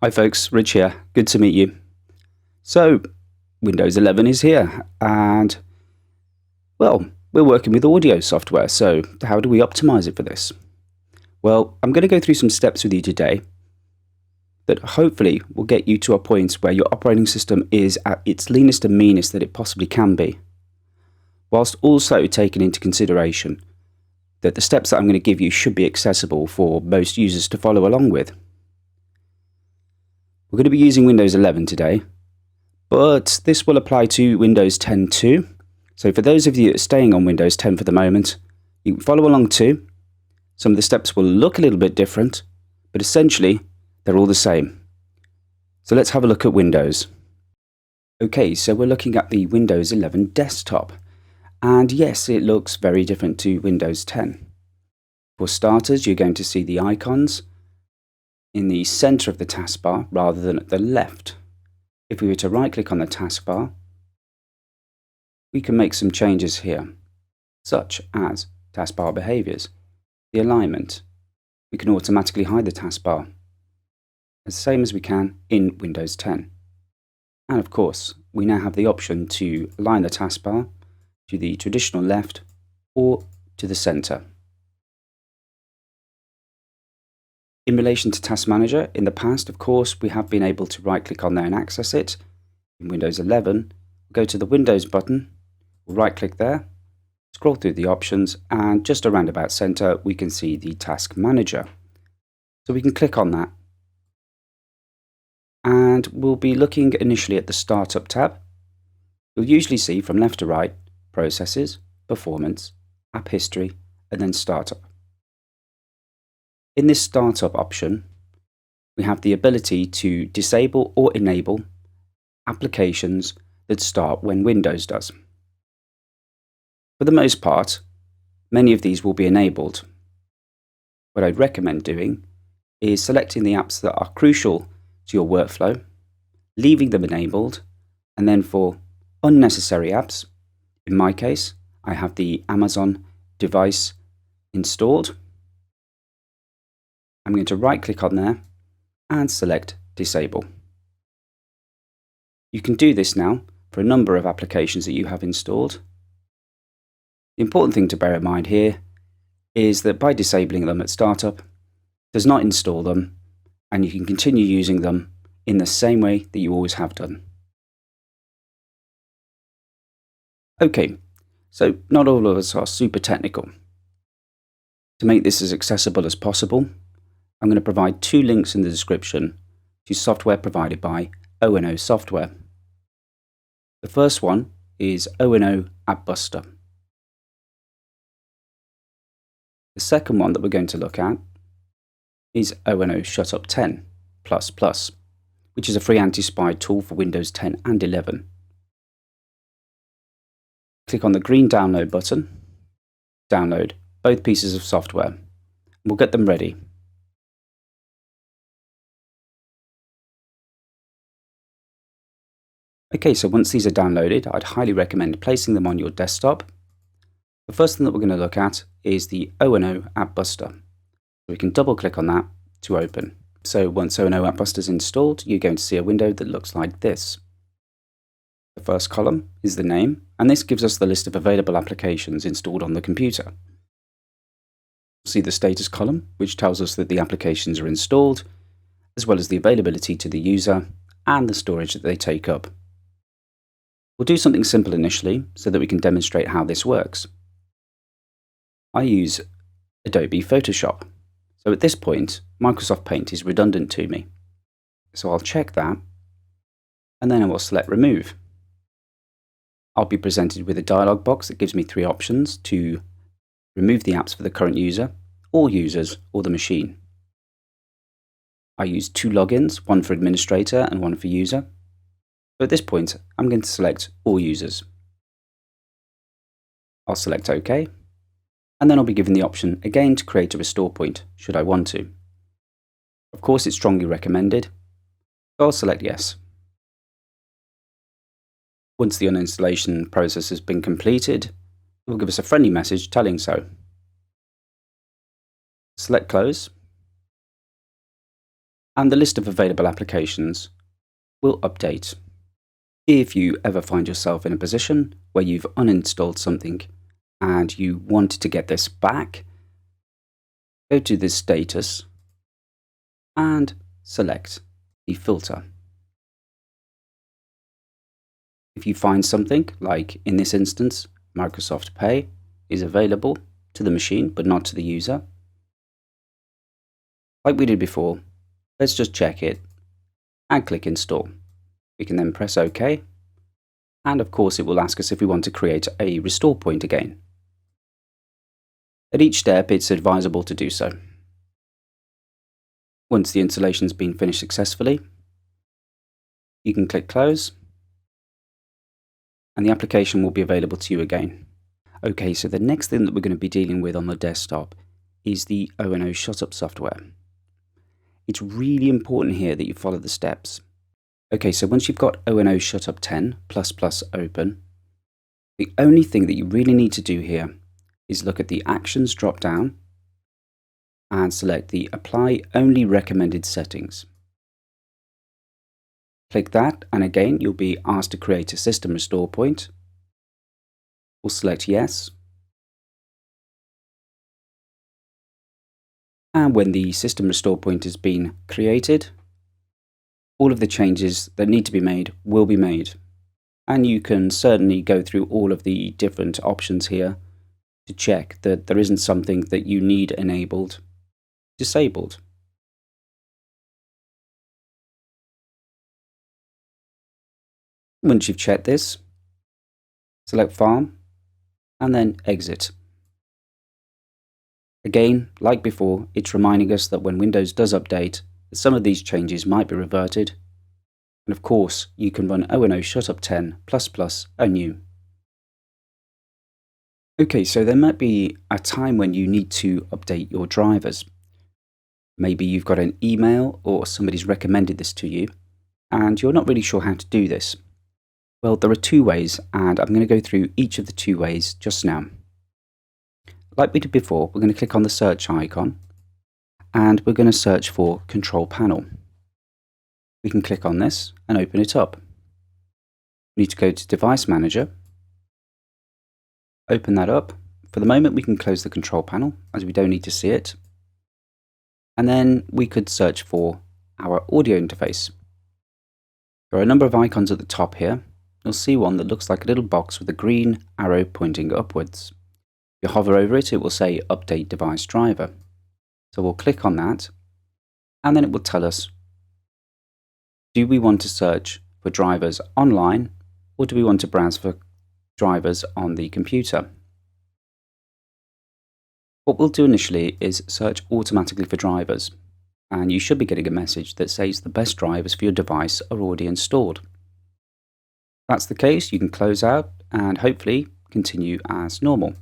Hi folks, Rich here. Good to meet you. So, Windows 11 is here and, well, we're working with audio software, so how do we optimize it for this? Well, I'm going to go through some steps with you today that hopefully will get you to a point where your operating system is at its leanest and meanest that it possibly can be, whilst also taking into consideration that the steps that I'm going to give you should be accessible for most users to follow along with. We're going to be using Windows 11 today, but this will apply to Windows 10 too. So for those of you that are staying on Windows 10 for the moment, you can follow along too. Some of the steps will look a little bit different, but essentially they're all the same. So let's have a look at Windows. Okay, so we're looking at the Windows 11 desktop. And yes, it looks very different to Windows 10. For starters, you're going to see the icons in the center of the taskbar rather than at the left. If we were to right click on the taskbar, we can make some changes here, such as taskbar behaviors, the alignment. We can automatically hide the taskbar, the same as we can in Windows 10. And of course, we now have the option to align the taskbar to the traditional left or to the center. In relation to Task Manager, in the past, of course, we have been able to right-click on there and access it. In Windows 11, go to the Windows button, we'll right-click there, scroll through the options, and just around about center, we can see the Task Manager. So we can click on that. And we'll be looking initially at the Startup tab. You'll usually see from left to right, Processes, Performance, App History, and then Startup. In this Startup option, we have the ability to disable or enable applications that start when Windows does. For the most part, many of these will be enabled. What I'd recommend doing is selecting the apps that are crucial to your workflow, leaving them enabled, and then for unnecessary apps, in my case, I have the Amazon device installed. I'm going to right-click on there and select Disable. You can do this now for a number of applications that you have installed. The important thing to bear in mind here is that by disabling them at startup, it does not install them, and you can continue using them in the same way that you always have done. Okay, so not all of us are super technical. To make this as accessible as possible, I'm going to provide two links in the description to software provided by O&O Software. The first one is O&O App Buster. The second one that we're going to look at is O&O Shutup 10++, which is a free anti-spy tool for Windows 10 and 11. Click on the green download button, download both pieces of software, and we'll get them ready. Okay, so once these are downloaded, I'd highly recommend placing them on your desktop. The first thing that we're going to look at is the O&O App Buster. We can double click on that to open. So once O&O App Buster is installed, you're going to see a window that looks like this. The first column is the name, and this gives us the list of available applications installed on the computer. See the status column, which tells us that the applications are installed, as well as the availability to the user and the storage that they take up. We'll do something simple initially so that we can demonstrate how this works. I use Adobe Photoshop. So at this point, Microsoft Paint is redundant to me. So I'll check that, and then I will select Remove. I'll be presented with a dialog box that gives me three options to remove the apps for the current user, all users, or the machine. I use two logins, one for administrator and one for user. So at this point, I'm going to select all users. I'll select OK, and then I'll be given the option again to create a restore point, should I want to. Of course, it's strongly recommended, so I'll select yes. Once the uninstallation process has been completed, it will give us a friendly message telling so. Select Close, and the list of available applications will update. If you ever find yourself in a position where you've uninstalled something and you want to get this back, go to the status and select the filter. If you find something, like in this instance, Microsoft Pay is available to the machine but not to the user, like we did before, let's just check it and click Install. We can then press OK, and of course it will ask us if we want to create a restore point again. At each step, it's advisable to do so. Once the installation's been finished successfully, you can click Close, and the application will be available to you again. Okay, so the next thing that we're going to be dealing with on the desktop is the O&O Shutup software. It's really important here that you follow the steps. Okay, so once you've got O&O Shutup 10 ++ open, the only thing that you really need to do here is look at the Actions drop-down and select the Apply Only Recommended Settings. Click that, and again you'll be asked to create a system restore point. We'll select Yes. And when the system restore point has been created, all of the changes that need to be made will be made. And you can certainly go through all of the different options here to check that there isn't something that you need enabled, disabled. Once you've checked this, select File and then Exit. Again, like before, it's reminding us that when Windows does update, some of these changes might be reverted. And of course, you can run O&O Shutup 10 ++ anew. Okay, so there might be a time when you need to update your drivers. Maybe you've got an email or somebody's recommended this to you, and you're not really sure how to do this. Well, there are two ways, and I'm going to go through each of the two ways just now. Like we did before, we're going to click on the search icon, and we're going to search for Control Panel. We can click on this and open it up. We need to go to Device Manager, open that up. For the moment, we can close the control panel as we don't need to see it. And then we could search for our audio interface. There are a number of icons at the top here. You'll see one that looks like a little box with a green arrow pointing upwards. If you hover over it, it will say Update Device Driver. So we'll click on that, and then it will tell us, do we want to search for drivers online, or do we want to browse for drivers on the computer? What we'll do initially is search automatically for drivers, and you should be getting a message that says the best drivers for your device are already installed. If that's the case, you can close out and hopefully continue as normal.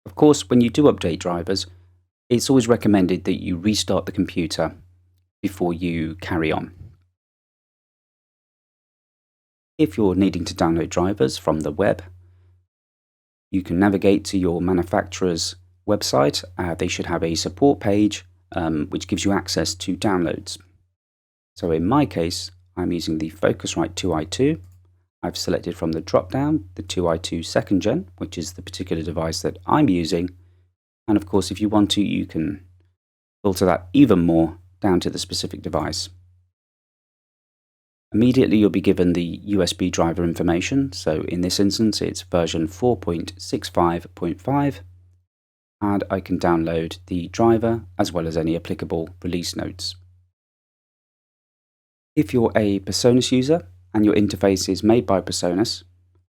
Of course, when you do update drivers, it's always recommended that you restart the computer before you carry on. If you're needing to download drivers from the web, you can navigate to your manufacturer's website. They should have a support page which gives you access to downloads. So in my case, I'm using the Focusrite 2i2. I've selected from the drop-down the 2i2 2nd Gen, which is the particular device that I'm using. And of course, if you want to, you can filter that even more down to the specific device. Immediately, you'll be given the USB driver information. So in this instance, it's version 4.65.5. And I can download the driver as well as any applicable release notes. If you're a PreSonus user and your interface is made by PreSonus,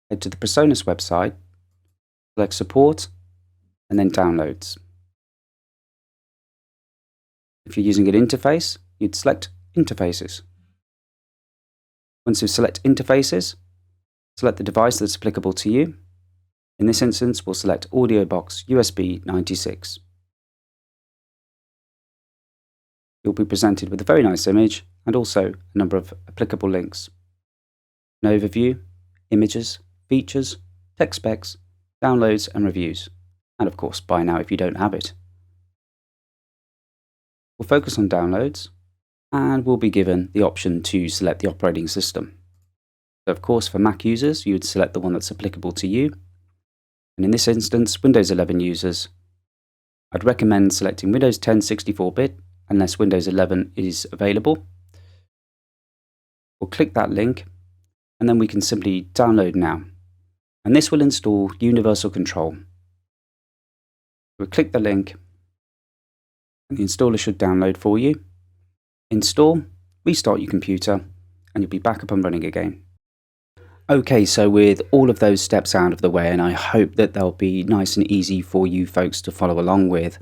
head to the PreSonus website, select Support, and then Downloads. If you're using an interface, you'd select Interfaces. Once you select Interfaces, select the device that's applicable to you. In this instance, we'll select Audio Box USB 96. You'll be presented with a very nice image and also a number of applicable links. An overview, images, features, tech specs, downloads and reviews. And of course, buy now if you don't have it. We'll focus on downloads, and we'll be given the option to select the operating system. So of course, for Mac users, you would select the one that's applicable to you. And in this instance, Windows 11 users, I'd recommend selecting Windows 10 64-bit unless Windows 11 is available. We'll click that link and then we can simply download now. And this will install Universal Control. We'll click the link and the installer should download for you. Install, restart your computer, and you'll be back up and running again. Okay, so with all of those steps out of the way, and I hope that they'll be nice and easy for you folks to follow along with,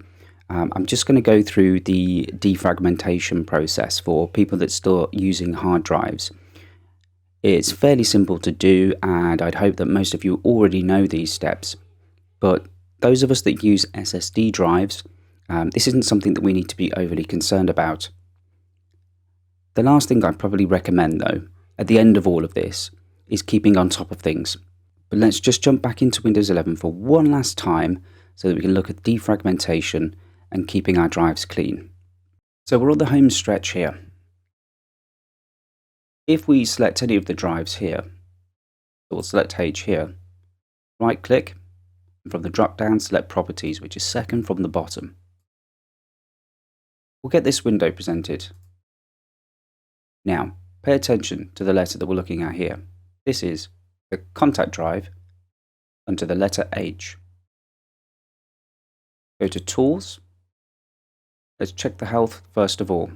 I'm just going to go through the defragmentation process for people that start using hard drives. It's fairly simple to do, and I'd hope that most of you already know these steps. But those of us that use SSD drives, this isn't something that we need to be overly concerned about. The last thing I'd probably recommend, though, at the end of all of this, is keeping on top of things. But let's just jump back into Windows 11 for one last time so that we can look at defragmentation and keeping our drives clean. So we're on the home stretch here. If we select any of the drives here, we'll select H here, right click, and from the drop down select Properties, which is second from the bottom. We'll get this window presented. Now, pay attention to the letter that we're looking at here. This is the contact drive under the letter H. Go to Tools. Let's check the health first of all.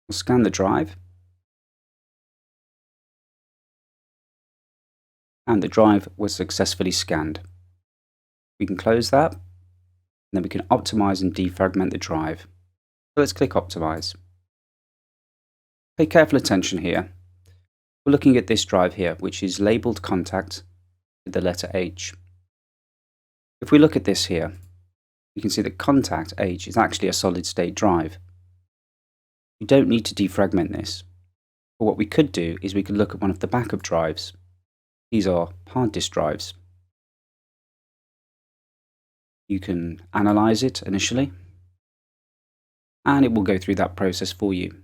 We'll scan the drive. And the drive was successfully scanned. We can close that, and then we can optimize and defragment the drive. So let's click Optimize. Pay careful attention here. We're looking at this drive here, which is labeled contact with the letter H. If we look at this here, you can see that contact H is actually a solid state drive. We don't need to defragment this. But what we could do is we could look at one of the backup drives. These are hard disk drives. You can analyze it initially, and it will go through that process for you.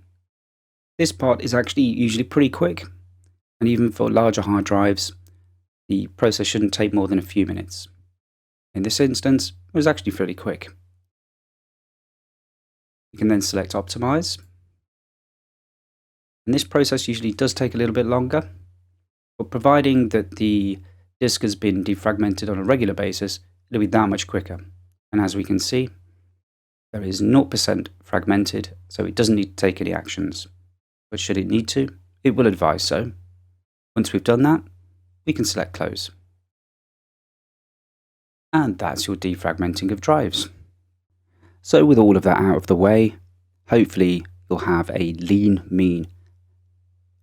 This part is actually usually pretty quick. And even for larger hard drives, the process shouldn't take more than a few minutes. In this instance, it was actually fairly quick. You can then select Optimize. And this process usually does take a little bit longer, but providing that the disk has been defragmented on a regular basis, it'll be that much quicker. And as we can see, there is 0% fragmented, so it doesn't need to take any actions. But should it need to, it will advise so. Once we've done that, we can select Close. And that's your defragmenting of drives. So with all of that out of the way, hopefully you'll have a lean, mean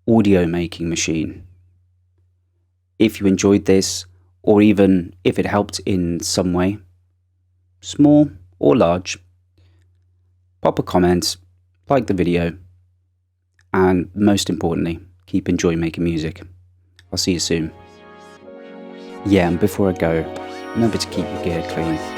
audio making machine. If you enjoyed this, or even if it helped in some way, small or large, pop a comment, like the video, and most importantly, keep enjoying making music. I'll see you soon. Yeah, and before I go, remember to keep your gear clean.